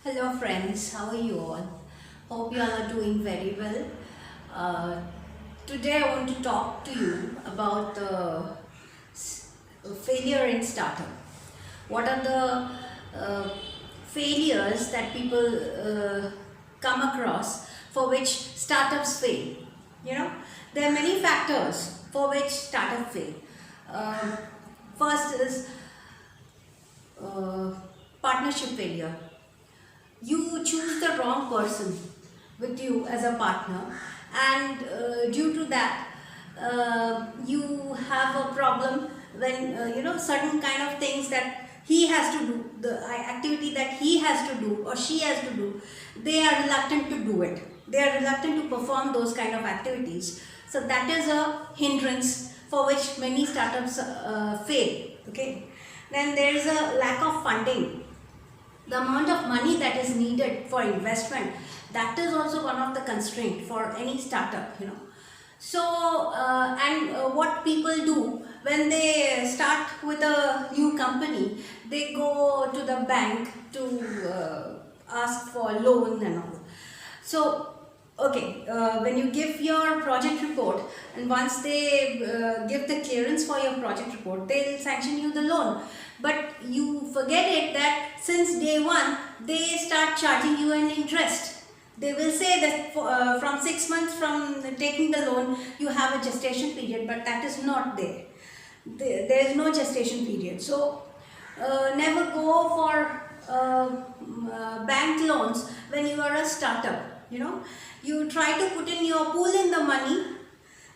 Hello friends, how are you all? Hope you all are doing very well. Uh, Today I want to talk to you about failure in startup. What are the failures that people come across for which startups fail? You know, there are many factors for which startup fail. Uh, First is uh, partnership failure. You choose the wrong person with you as a partner, and due to that you have a problem when certain kind of things that he has to do, the activity that he has to do or she has to do, they are reluctant to do it, they are reluctant to perform those kind of activities. So that is a hindrance for which many startups fail. Okay, then there is a lack of funding. The amount of money that is needed for investment, that is also one of the constraint for any startup. So what people do when they start with a new company, they go to the bank to ask for loan and all. So okay, when you give your project report, and once they give the clearance for your project report, they'll sanction you the loan. But you forget it that since day one, they start charging you an interest. They will say that from 6 months from taking the loan, you have a gestation period, but that is not there. There is no gestation period. So never go for bank loans when you are a startup. You try to put in your pool in the money,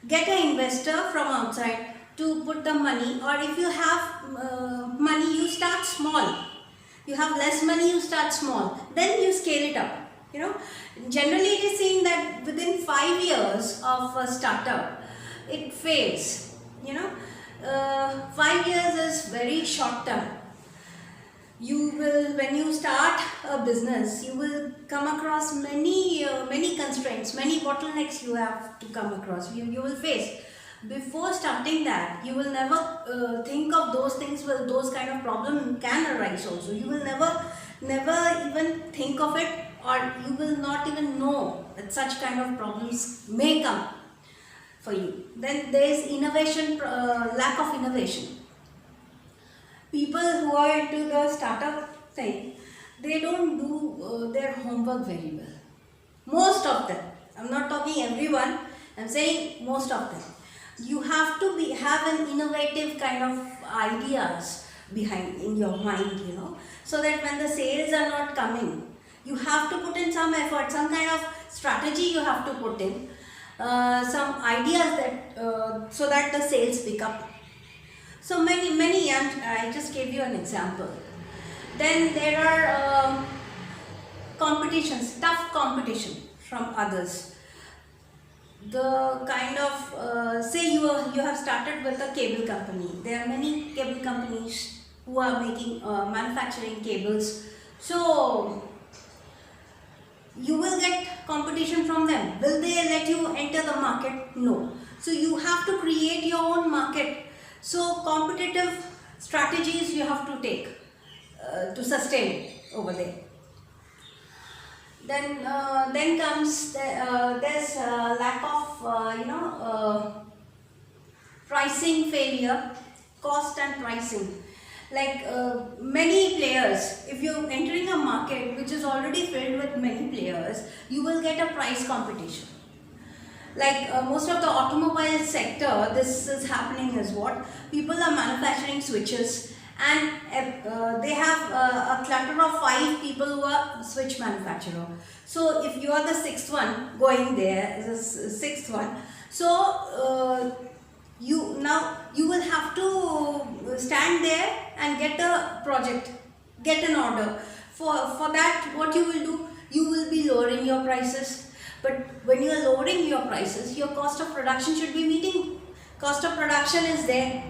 get an investor from outside to put the money, or if you have money, you start small. You have less money, you start small, then you scale it up. Generally it is seen that within 5 years of a startup, it fails. 5 years is very short term. When you start a business, you will come across many constraints, many bottlenecks you have to come across, you will face. Before starting that, you will never think of those things. Well, those kind of problem can arise also. You will never even think of it, or you will not even know that such kind of problems may come for you. Then there is innovation, lack of innovation. People who are into the startup thing, they don't do their homework very well. Most of them. I'm not talking everyone. I'm saying most of them. You have to have an innovative kind of ideas behind in your mind, so that when the sales are not coming, you have to put in some effort, some kind of strategy you have to put in, some ideas that so that the sales pick up. So many, and I just gave you an example. Then there are competitions, tough competition from others. The kind of say you have started with a cable company. There are many cable companies who are making manufacturing cables. So you will get competition from them. Will they let you enter the market? No. So you have to create your own market. So competitive strategies you have to take to sustain over there. Then comes there's lack of pricing failure, cost and pricing. Like many players, if you're entering a market which is already filled with many players, you will get a price competition. Like most of the automobile sector, this is happening is what? People are manufacturing switches, and they have a clutter of 5 people who are switch manufacturer. So if you are the 6th one going there, the 6th one, so you will have to stand there and get a project, get an order. For that, what you will do, you will be lowering your prices. But when you are lowering your prices, your cost of production should be meeting. Cost of production is there.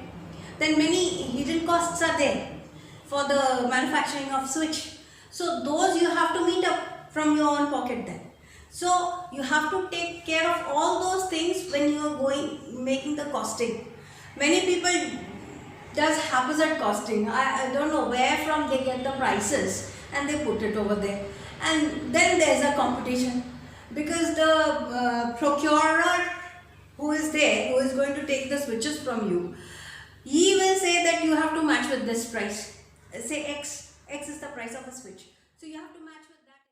Then many hidden costs are there for the manufacturing of switch. So those you have to meet up from your own pocket then. So you have to take care of all those things when you are making the costing. Many people does haphazard costing. I don't know where from they get the prices, and they put it over there. And then there's a competition, because the procurer who is there, who is going to take the switches from you, he will say that you have to match with this price. Say X is the price of a switch. So you have to match with